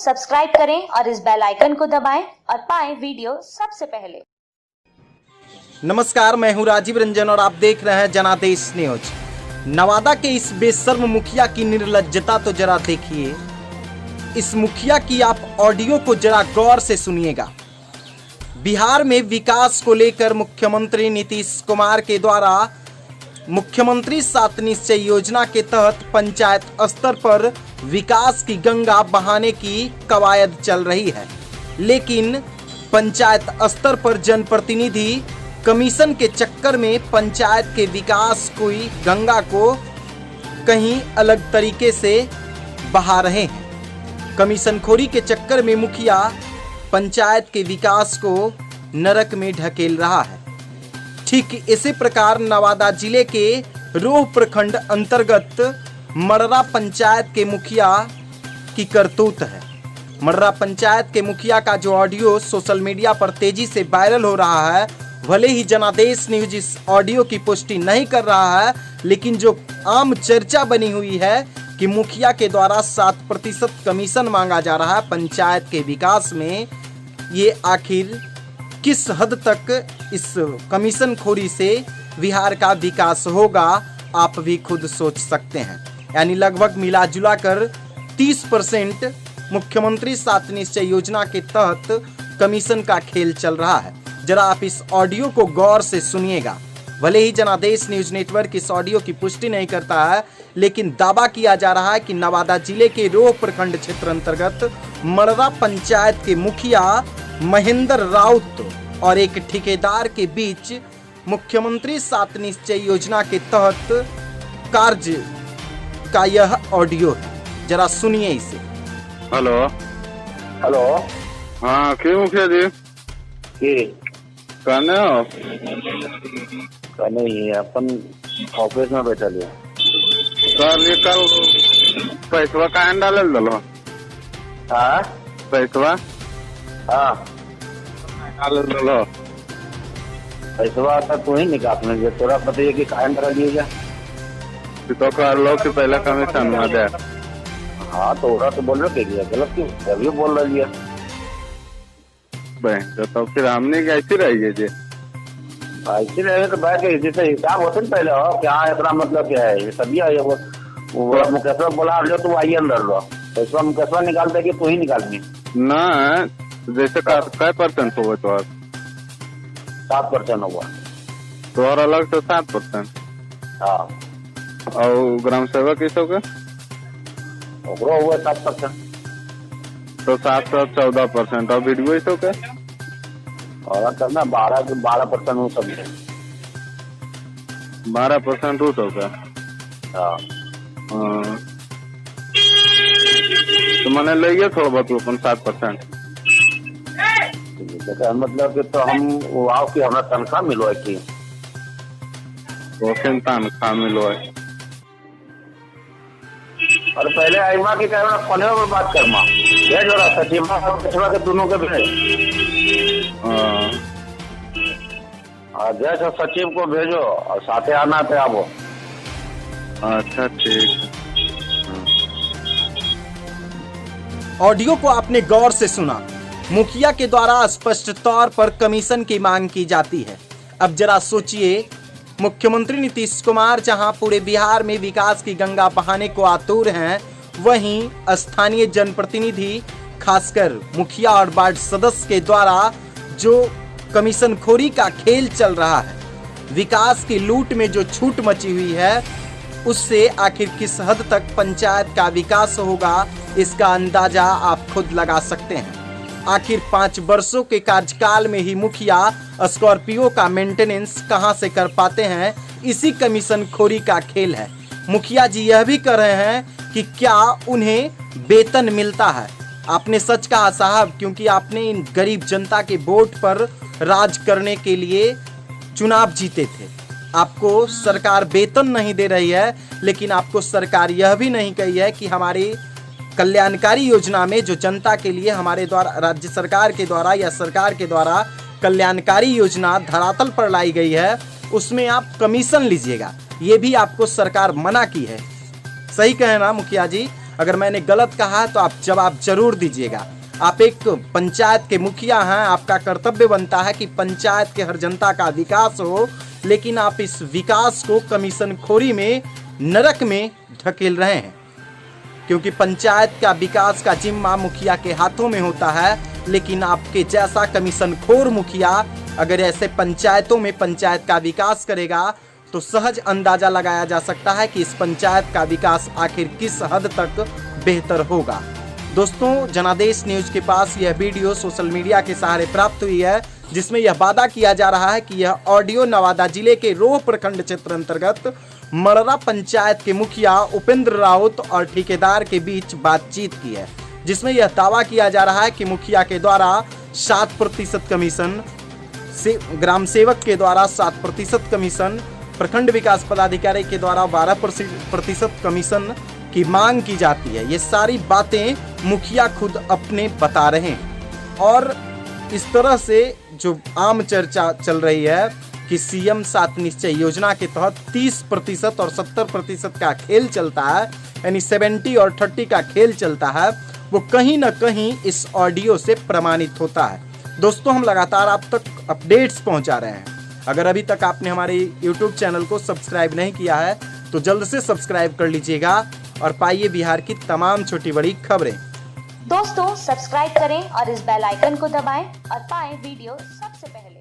Subscribe करें और इस बेल आइकन को दबाएं और पाएं वीडियो सबसे पहले। नमस्कार, मैं हूं राजीव रंजन और आप देख रहे हैं जनादेश न्यूज। नवादा के इस बेशर्म मुखिया की निर्लज्जता तो जरा देखिए। इस मुखिया की आप ऑडियो को जरा गौर से सुनिएगा। बिहार में विकास को लेकर मुख्यमंत्री नीतीश कुमार के द्वारा मुख्यमंत्री 7 निश्चय योजना के तहत पंचायत स्तर पर विकास की गंगा बहाने की कवायद चल रही है, लेकिन पंचायत स्तर पर जनप्रतिनिधि कमीशन के चक्कर में पंचायत के विकास की गंगा को कहीं अलग तरीके से बहा रहे हैं। कमीशनखोरी के चक्कर में मुखिया पंचायत के विकास को नरक में ढकेल रहा है। ठीक इसी प्रकार नवादा जिले के रोह प्रखंड अंतर्गत मर्रा पंचायत के मुखिया की करतूत है। मर्रा पंचायत के मुखिया का जो ऑडियो सोशल मीडिया पर तेजी से वायरल हो रहा है, भले ही जनादेश न्यूज इस ऑडियो की पुष्टि नहीं कर रहा है, लेकिन जो आम चर्चा बनी हुई है कि मुखिया के द्वारा 7% कमीशन मांगा जा रहा है पंचायत के विकास में, ये आखिर किस हद तक इस कमीशन खोरी से बिहार का विकास होगा, आप भी खुद सोच सकते हैं। यानी लगभग मिला जुला कर 30% मुख्यमंत्री 7 निश्चय योजना के तहत कमीशन का खेल चल रहा है। जरा आप इस ऑडियो को गौर से सुनिएगा। भले ही जनादेश न्यूज नेटवर्क इस ऑडियो की पुष्टि नहीं करता है, लेकिन दावा किया जा रहा है कि नवादा जिले के रोह प्रखंड क्षेत्र अंतर्गत मर्रा पंचायत के मुखिया महेंद्र राउत और एक ठेकेदार के बीच मुख्यमंत्री 7 निश्चय योजना के तहत कार्य का यह ऑडियो है। जरा सुनिए इसे। Hello hello. हाँ, क्यों मुखिया जी की कहने हो? कहने ही अपन ऑफिस में बैठा लिया सर, ये कल पैसवा कहाँ डालल दलो? हाँ पैसवा हाँ डालल दलो? पैसा था तू ही निकाल लेंगे, तोरा पता है कि कायम करा लिएगा। तो कर लो कि पहले कमीशन में दे। हाँ तो ओरा तो बोल रहे थे गलत क्यों अभी बोल रही है तो फिर हमने कैसी रहेगी जी? ऐसे रहे तो बैठ के जैसे हिसाब होते ना पहले हो क्या इतना मतलब क्या है, ये सभी है वो मुकेशवा बोला लो तू आइए अंदर लो, पैसा मुकेशवा निकालते कि तू ही निकालनी ना? जैसे कै % होगा तो 7% होगा तो और अलग से 7%। हाँ और ग्राम सेवक किस होगा ओकरो हुआ 7%। तो 7 से 14% और वीडियो इस होगा और करना 12% वो सब है। 12% हो होगा। हाँ तो मैंने ले गया थोड़ा बहुत अपन 7%। मतलब कि तो हम वो आओ कि हमारा तनख्वाह मिलो है कि तो तनख्वाह मिलो है। और पहले आईमा के कहना फोने पर बात करना भेज हो रहा सचिवा और कचवा के दोनों के भेज। जैसे सचिव को भेजो और साथे आना पे आवो। अच्छा ठीक। ऑडियो को आपने गौर से सुना। मुखिया के द्वारा स्पष्ट तौर पर कमीशन की मांग की जाती है। अब जरा सोचिए, मुख्यमंत्री नीतीश कुमार जहां पूरे बिहार में विकास की गंगा बहाने को आतुर हैं, वहीं स्थानीय जनप्रतिनिधि खासकर मुखिया और वार्ड सदस्य के द्वारा जो कमीशनखोरी का खेल चल रहा है, विकास की लूट में जो छूट मची हुई है, उससे आखिर किस हद तक पंचायत का विकास होगा, इसका अंदाजा आप खुद लगा सकते हैं। आखिर 5 वर्षों के कार्यकाल में ही मुखिया स्कॉर्पियो का मेंटेनेंस कहां से कर पाते हैं, इसी कमीशन खोरी का खेल है। मुखिया जी यह भी कर रहे हैं कि क्या उन्हें वेतन मिलता है। आपने सच कहा साहब, क्योंकि आपने इन गरीब जनता के वोट पर राज करने के लिए चुनाव जीते थे। आपको सरकार वेतन नहीं दे रही है, लेकिन आपको सरकार यह भी नहीं कही है कि हमारी कल्याणकारी योजना में जो जनता के लिए हमारे द्वारा राज्य सरकार के द्वारा या सरकार के द्वारा कल्याणकारी योजना धरातल पर लाई गई है, उसमें आप कमीशन लीजिएगा। ये भी आपको सरकार मना की है। सही कहे ना मुखिया जी? अगर मैंने गलत कहा है तो आप जवाब जरूर दीजिएगा। आप एक पंचायत के मुखिया हैं, आपका कर्तव्य बनता है कि पंचायत के हर जनता का विकास हो, लेकिन आप इस विकास को कमीशन खोरी में, नरक में ढकेल रहे हैं। क्योंकि पंचायत का विकास का जिम्मा मुखिया के हाथों में होता है, लेकिन आपके जैसा कमीशन खोर मुखिया अगर ऐसे पंचायतों में पंचायत का विकास करेगा तो सहज अंदाजा लगाया जा सकता है कि इस पंचायत का विकास आखिर किस हद तक बेहतर होगा। दोस्तों, जनादेश न्यूज के पास यह वीडियो सोशल मीडिया के सहारे प्राप्त हुई है, जिसमें यह वादा किया जा रहा है कि यह ऑडियो नवादा जिले के रोह प्रखंड क्षेत्र अंतर्गत मड़रा पंचायत के मुखिया उपेंद्र राउत और ठेकेदार के बीच बातचीत की है, जिसमें यह दावा किया जा रहा है कि मुखिया के द्वारा 7% कमीशन, ग्राम सेवक के द्वारा 7% कमीशन, प्रखंड विकास पदाधिकारी के द्वारा 12% कमीशन की मांग की जाती है। ये सारी बातें मुखिया खुद अपने बता रहे हैं। और इस तरह से जो आम चर्चा चल रही है कि सीएम 7 निश्चय योजना के तहत 30% और 70% का खेल चलता है, यानी 70 और 30 का खेल चलता है, वो कहीं ना कहीं इस ऑडियो से प्रमाणित होता है। दोस्तों, हम लगातार आप तक अपडेट्स पहुंचा रहे हैं। अगर अभी तक आपने हमारे YouTube चैनल को सब्सक्राइब नहीं किया है तो जल्द से सब्सक्राइब कर लीजिएगा और पाइए बिहार की तमाम छोटी बड़ी खबरें। दोस्तों, सब्सक्राइब करें और इस बेल आइकन को दबाएं और पाएं वीडियो सबसे पहले।